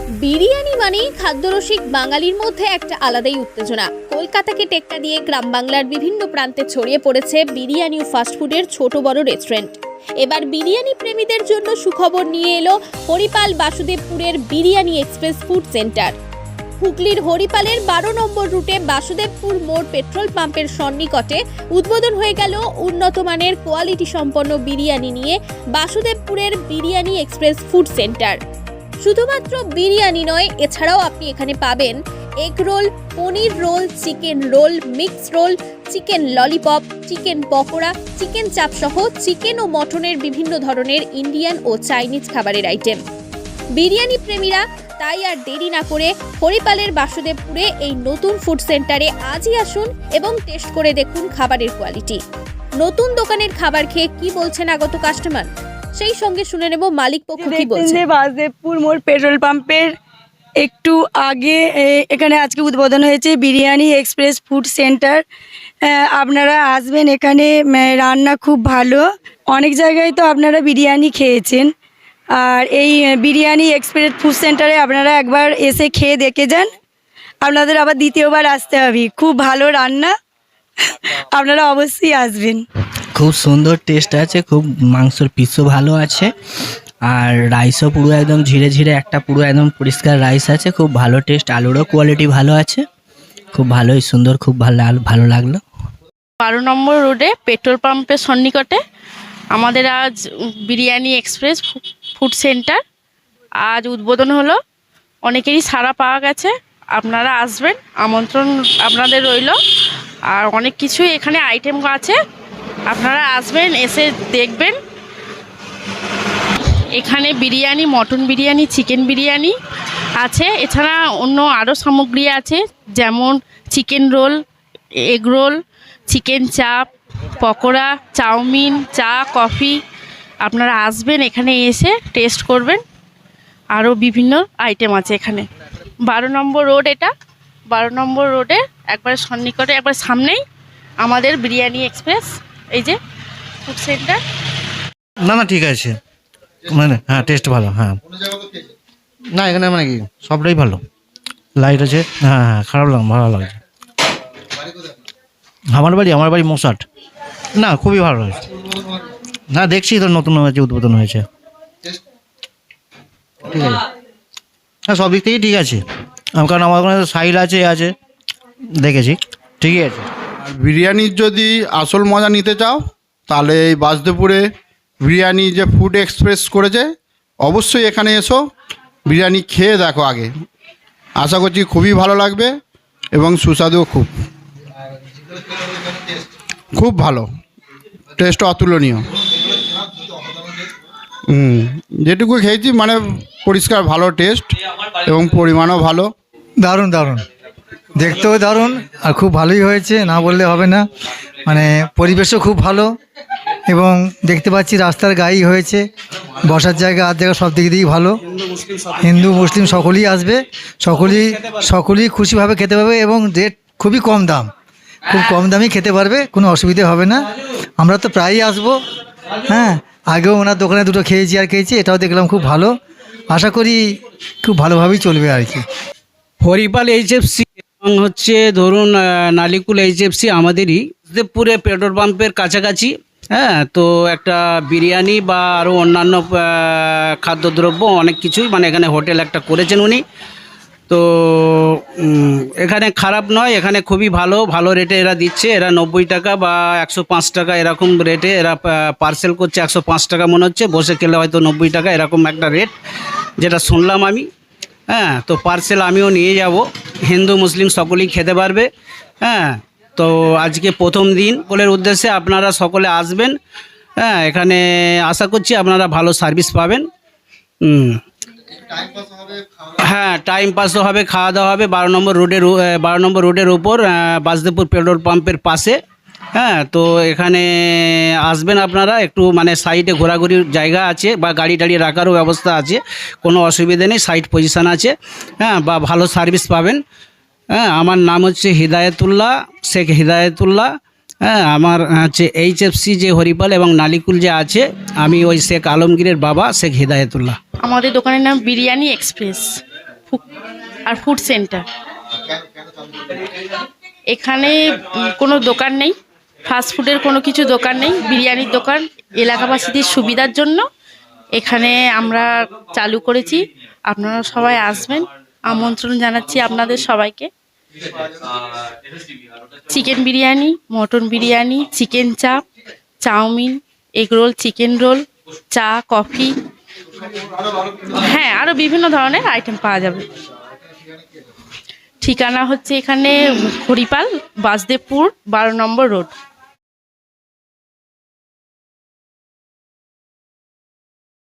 বিরিয়ানি মানেই খাদ্যরসিক বাঙালির মধ্যে একটা আলাদাই উত্তেজনা। কলকাতাকে টেক্কা দিয়ে গ্রাম বাংলার বিভিন্ন প্রান্তে ছড়িয়ে পড়েছে বিরিয়ানি ও ফাস্টফুডের ছোট বড় রেস্টুরেন্ট। এবার বিরিয়ানি প্রেমীদের জন্য সুখবর নিয়ে এলো হরিপাল বাসুদেবপুরের বিরিয়ানি এক্সপ্রেস ফুড সেন্টার। হুগলির হরিপালের 12 নম্বর রুটে বাসুদেবপুর মোড় পেট্রোল পাম্পের সন্নিকটে উদ্বোধন হয়ে গেল উন্নত মানের কোয়ালিটি সম্পন্ন বিরিয়ানি নিয়ে বাসুদেবপুরের বিরিয়ানি এক্সপ্রেস ফুড সেন্টার। শুধুমাত্র বিরিয়ানি নয়, এছাড়াও আপনি এখানে পাবেন egg roll, paneer roll, chicken roll, mix roll, chicken lollipop, chicken pakora, chicken chaap সহ চিকেন ও মটনের বিভিন্ন ধরনের ইন্ডিয়ান ও চাইনিজ খাবারের আইটেম। বিরিয়ানি প্রেমীরা তাই আর দেরি না করে হরিপালের বাসুদেবপুরে এই নতুন ফুড সেন্টারে আজই আসুন এবং টেস্ট করে দেখুন খাবারের কোয়ালিটি। নতুন দোকানের খাবার খেয়ে কি বলছেন আগত কাস্টমার, সেই সঙ্গে শুনে নেব মালিক পক্ষ কি বলছে। বাসুদেবপুর মোড় পেট্রোল পাম্পের একটু আগে এখানে আজকে উদ্বোধন হয়েছে বিরিয়ানি এক্সপ্রেস ফুড সেন্টার। আপনারা আসবেন, এখানে রান্না খুব ভালো। অনেক জায়গায় তো আপনারা বিরিয়ানি খেয়েছেন, আর এই বিরিয়ানি এক্সপ্রেস ফুড সেন্টারে আপনারা একবার এসে খেয়ে দেখে যান, আপনাদের আবার দ্বিতীয়বার আসতে হবে। খুব ভালো রান্না, আপনারা অবশ্যই আসবেন। খুব সুন্দর টেস্ট আছে, খুব মাংসর পিসও ভালো আছে, আর রাইসও পুরো একদম ঝিরে ঝিরে একটা পুরো একদম পরিষ্কার রাইস আছে। খুব ভালো টেস্ট, আলুরও কোয়ালিটি ভালো আছে, খুব ভালোই সুন্দর, খুব ভালো লাগলো। 12 নম্বর রোডে পেট্রোল পাম্পের সন্নিকটে আমাদের আজ বিরিয়ানি এক্সপ্রেস ফুড সেন্টার আজ উদ্বোধন হলো। অনেকেরই সাড়া পাওয়া গেছে, আপনারা আসবেন, আমন্ত্রণ আপনাদের রইল। আর অনেক কিছুই এখানে আইটেম আছে, আপনারা আসবেন, এসে দেখবেন। এখানে বিরিয়ানি, মটন বিরিয়ানি, চিকেন বিরিয়ানি আছে, এছাড়া অন্য আরও সামগ্রী আছে, যেমন chicken roll, egg roll, chicken চাপ, পকোড়া, চাউমিন, চা, কফি। আপনারা আসবেন, এখানে এসে টেস্ট করবেন। আরও বিভিন্ন আইটেম আছে এখানে। 12 নম্বর রোড, এটা 12 নম্বর রোডে একবার সন্নিকটে, একবার সামনেই আমাদের বিরিয়ানি এক্সপ্রেস এই যে ফুড সেন্টার। না ঠিক আছে, মানে হ্যাঁ টেস্ট ভালো। হ্যাঁ না এখানে মানে কি সবটাই ভালো, লাইট আছে। হ্যাঁ খারাপ ভালো লাগছে। আমার বাড়ি মশাট। না খুবই ভালো লাগছে। না দেখছি তো নতুন হয়েছে, উদ্বোধন হয়েছে, ঠিক আছে। হ্যাঁ সব দিক থেকেই ঠিক আছে, কারণ আমার ওখানে সাইড আছে দেখেছি, ঠিকই আছে। আর বিরিয়ানির যদি আসল মজা নিতে চাও তাহলে এই বাসুদেবপুরে বিরিয়ানি যে ফুড এক্সপ্রেস করেছে, অবশ্যই এখানে এসো, বিরিয়ানি খেয়ে দেখো আগে। আশা করছি খুবই ভালো লাগবে এবং সুস্বাদুও খুব ভালো, টেস্ট অতুলনীয়। যেটুকু খেয়েছি মানে পরিষ্কার ভালো টেস্ট এবং পরিমাণও ভালো। দারুণ দেখতেও দারুণ, আর খুব ভালোই হয়েছে, না বললে হবে না। মানে পরিবেশও খুব ভালো, এবং দেখতে পাচ্ছি রাস্তার গায়েই হয়েছে, বসার জায়গা আর জায়গা সব দিক দিয়েই ভালো। হিন্দু মুসলিম সকলেই আসবে, সকলেই খুশিভাবে খেতে পারবে, এবং রেট খুবই কম দাম, খুব কম দামেই খেতে পারবে, কোনো অসুবিধে হবে না। আমরা তো প্রায়ই আসবো। হ্যাঁ, আগেও ওনার দোকানে দুটো খেয়েছি, এটাও দেখলাম খুব ভালো। আশা করি খুব ভালোভাবেই চলবে আর কি। হরিপাল এইচএফসি এবং ধরুন নালিকুল এইচএফসি আমাদেরই দেবপুরে পেট্রোল পাম্পের কাছাকাছি। হ্যাঁ, তো একটা বিরিয়ানি বা আরও অন্যান্য খাদ্যদ্রব্য অনেক কিছুই মানে এখানে হোটেল একটা করেছেন উনি। তো এখানে খারাপ নয়, এখানে খুবই ভালো রেটে এরা দিচ্ছে। এরা 90 টাকা বা 105 টাকা এরকম রেটে এরা পার্সেল করছে। 105 টাকা মনে হচ্ছে, বসে খেলে হয়তো 90 টাকা এরকম একটা রেট, যেটা শুনলাম আমি। হ্যাঁ, তো পার্সেল আমিও নিয়ে যাব, হিন্দু মুসলিম সকলেই খেতে পারবে। হ্যাঁ, তো আজকে প্রথম দিন বলের উদ্দেশ্যে আপনারা সকলে আসবেন। হ্যাঁ, এখানে আশা করছি আপনারা ভালো সার্ভিস পাবেন। হ্যাঁ, টাইম পাসও হবে, খাওয়া দাওয়া হবে। 12 নম্বর রোডের উপর বাসুদেবপুর পেট্রোল পাম্পের পাশে। হ্যাঁ, তো এখানে আসবেন আপনারা, একটু মানে সাইডে ঘোরাঘুরির জায়গা আছে বা গাড়ি টাড়ি রাখারও ব্যবস্থা আছে, কোনো অসুবিধা নেই, সাইড পজিশান আছে। হ্যাঁ, বা ভালো সার্ভিস পাবেন। হ্যাঁ, আমার নাম হচ্ছে শেখ হিদায়তুল্লাহ। হ্যাঁ, আমার এইচএফসি যে হরিপাল এবং নালিকুল যে আছে, আমি ওই শেখ আলমগীরের বাবা শেখ হিদায়তুল্লাহ। আমাদের দোকানের নাম বিরিয়ানি এক্সপ্রেস। আর ফুড সেন্টার। এখানে কোনো দোকান নেই, ফাস্ট ফুডের কোনো কিছু দোকান নেই, বিরিয়ানির দোকান এলাকাবাসীদের সুবিধার জন্য এখানে আমরা চালু করেছি। আপনারা সবাই আসবেন, আমন্ত্রণ জানাচ্ছি আপনাদের সবাইকে। Chicken biryani, mutton biryani, chicken chaap, chowmein, egg roll, chicken roll, চা, কফি, হ্যাঁ আরও বিভিন্ন ধরনের আইটেম পাওয়া যাবে। ঠিকানা হচ্ছে এখানে হরিপাল, বাসদেবপুর, 12 নম্বর রোড।